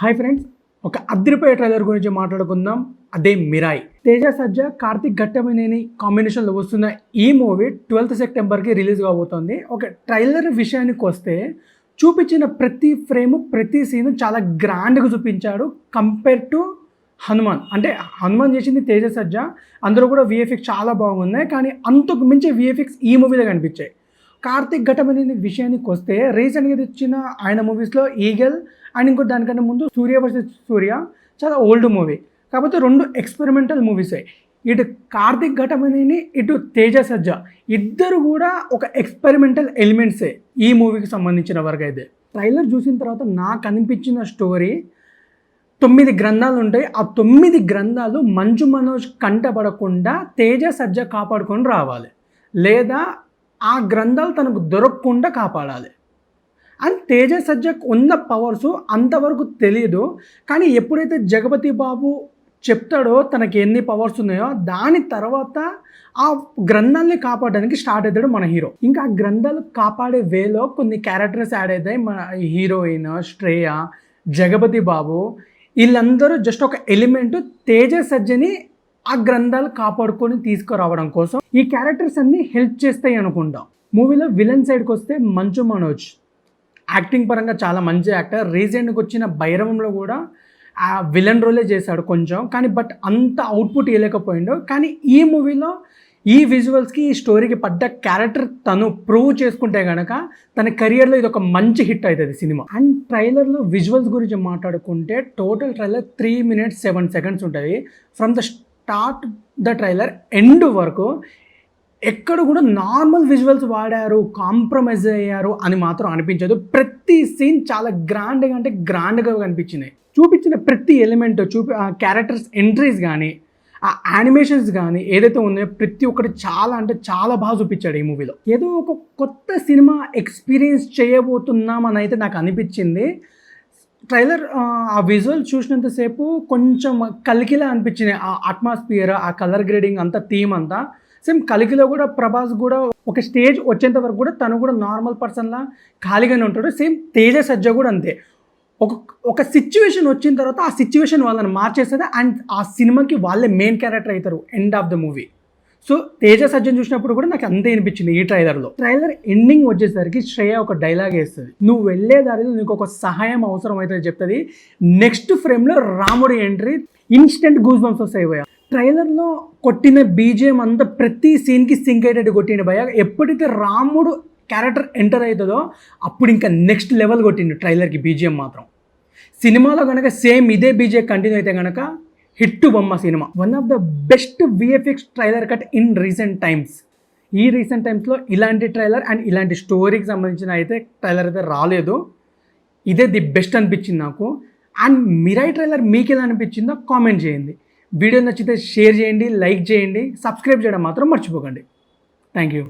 Hi friends, ఒక అదిరిపోయే trailer గురించి మాట్లాడుకుందాం. అదే మిరాయ్. తేజ సజ్జా, కార్తిక్ ఘట్టమనేని కాంబినేషన్లో వస్తున్న ఈ మూవీ 12th సెప్టెంబర్కి రిలీజ్ కాబోతోంది. ఒక ట్రైలర్ విషయానికి వస్తే చూపించిన ప్రతి ఫ్రేమ్, ప్రతి సీన్ చాలా గ్రాండ్గా చూపించాడు కంపేర్ టు హనుమాన్. అంటే హనుమాన్ చేసింది తేజ సజ్జా, అందరూ కూడా విఎఫ్ఎక్స్ చాలా బాగున్నాయి, కానీ అంతకు మించి విఎఫ్ఎక్స్ ఈ మూవీలో కనిపించాయి. కార్తిక్ ఘట్టమనేని విషయానికి వస్తే రీసెంట్గా తెచ్చిన ఆయన మూవీస్లో ఈగల్ అండ్ ఇంకో దానికంటే ముందు సూర్య వర్సెస్ సూర్య చాలా ఓల్డ్ మూవీ, కాకపోతే రెండు ఎక్స్పెరిమెంటల్ మూవీసే. ఇటు కార్తిక్ ఘట్టమనేని, ఇటు తేజ సజ్జా ఇద్దరు కూడా ఒక ఎక్స్పెరిమెంటల్ ఎలిమెంట్సే ఈ మూవీకి సంబంధించిన వరకు. అయితే ట్రైలర్ చూసిన తర్వాత నాకు అనిపించిన స్టోరీ, 9 గ్రంథాలు ఉంటాయి. ఆ 9 గ్రంథాలు మంచు మనోజ్ కంటపడకుండా తేజ సజ్జా కాపాడుకొని రావాలి, లేదా ఆ గ్రంథాలు తనకు దొరకకుండా కాపాడాలి. అండ్ తేజ సజ్జకు ఉన్న పవర్స్ అంతవరకు తెలియదు, కానీ ఎప్పుడైతే జగపతి బాబు చెప్తాడో తనకి ఎన్ని పవర్స్ ఉన్నాయో దాని తర్వాత ఆ గ్రంథాలని కాపాడడానికి స్టార్ట్ అవుతాడు మన హీరో. ఇంకా ఆ గ్రంథాలు కాపాడే వేలో కొన్ని క్యారెక్టర్స్ యాడ్ అవుతాయి. మన హీరోయిన్ శ్రేయ, జగపతి బాబు, వీళ్ళందరూ జస్ట్ ఒక ఎలిమెంట్ తేజ సజ్జని ఆ గ్రంథాలు కాపాడుకొని తీసుకురావడం కోసం ఈ క్యారెక్టర్స్ అన్నీ హెల్ప్ చేస్తాయి అనుకుంటాం. మూవీలో విలన్ సైడ్కి వస్తే మంచు మనోజ్ యాక్టింగ్ పరంగా చాలా మంచి యాక్టర్. రీసెంట్గా వచ్చిన భైరవంలో కూడా ఆ విలన్ రోలే చేశాడు కొంచెం, కానీ బట్ అంత అవుట్పుట్ ఇవ్వలేకపోయిండు. కానీ ఈ మూవీలో ఈ విజువల్స్కి, ఈ స్టోరీకి పడ్డ క్యారెక్టర్ తను ప్రూవ్ చేసుకుంటే కనుక తన కెరియర్లో ఇది ఒక మంచి హిట్ అవుతుంది సినిమా. అండ్ ట్రైలర్లో విజువల్స్ గురించి మాట్లాడుకుంటే టోటల్ ట్రైలర్ 3 minutes 7 seconds ఉంటుంది. From the start the trailer end వరకు ఎక్కడ కూడా నార్మల్ విజువల్స్ వాడారు, కాంప్రమైజ్ అయ్యారు అని మాత్రం అనిపించదు. ప్రతి సీన్ చాలా గ్రాండ్గా, అంటే గ్రాండ్గా కనిపించినాయి. చూపించిన ప్రతి ఎలిమెంట్, ఆ క్యారెక్టర్స్ ఎంట్రీస్ కానీ, ఆ యానిమేషన్స్ కానీ ఏదైతే ఉన్నాయో ప్రతి ఒక్కటి చాలా అంటే చాలా బాగా చూపించాడు ఈ మూవీలో. ఏదో ఒక కొత్త సినిమా ఎక్స్పీరియన్స్ చేయబోతున్నామని అయితే నాకు అనిపించింది. ట్రైలర్ ఆ విజువల్ చూసినంతసేపు కొంచెం కలికిలా అనిపించింది. ఆ అట్మాస్ఫియర్, ఆ కలర్ గ్రేడింగ్ అంతా, థీమ్ అంతా సేమ్ కలికిలో కూడా ప్రభాస్ కూడా ఒక స్టేజ్ వచ్చేంత వరకు కూడా తను కూడా నార్మల్ పర్సన్లా ఖాళీగానే ఉంటాడు. సేమ్ తేజ సజ్జా కూడా అంతే. ఒక సిచ్యువేషన్ వచ్చిన తర్వాత ఆ సిచ్యువేషన్ వాళ్ళని మార్చేస్తుంది అండ్ ఆ సినిమాకి వాళ్ళే మెయిన్ క్యారెక్టర్ అవుతారు end of the movie. So Teja Sajjan చూసినప్పుడు కూడా నాకు అంతే అనిపించింది ఈ ట్రైలర్లో. ట్రైలర్ ఎండింగ్ వచ్చేసరికి శ్రేయ ఒక డైలాగ్ వేస్తుంది, నువ్వు వెళ్ళే దారిలో నీకు ఒక సహాయం అవసరం అవుతుంది చెప్తుంది. నెక్స్ట్ ఫ్రేమ్లో రాముడి ఎంట్రీ, ఇన్స్టెంట్ గూస్ బంప్స్ వస్తాయి భయ. ట్రైలర్లో కొట్టిన బీజిఎం అంతా ప్రతి సీన్కి సింక్ అయ్యేటట్టు కొట్టిండు భయ. ఎప్పుడైతే రాముడు క్యారెక్టర్ ఎంటర్ అవుతుందో అప్పుడు ఇంకా నెక్స్ట్ లెవెల్ కొట్టిండు ట్రైలర్కి బీజిఎం మాత్రం. సినిమాలో కనుక సేమ్ ఇదే బీజిఎం కంటిన్యూ అయితే కనుక హిట్ బొమ్మ cinema. One of the best VFX trailer cut in recent times. ఈ రీసెంట్ టైమ్స్లో ఇలాంటి ట్రైలర్ అండ్ ఇలాంటి స్టోరీకి సంబంధించిన అయితే ట్రైలర్ అయితే రాలేదు. ఇదే ది బెస్ట్ అనిపించింది నాకు. అండ్ మిరాయ్ ట్రైలర్ మీకు ఎలా అనిపించిందో కామెంట్ చేయండి. వీడియో నచ్చితే షేర్ చేయండి, లైక్ చేయండి, సబ్స్క్రైబ్ చేయడం మాత్రం మర్చిపోకండి. Thank you.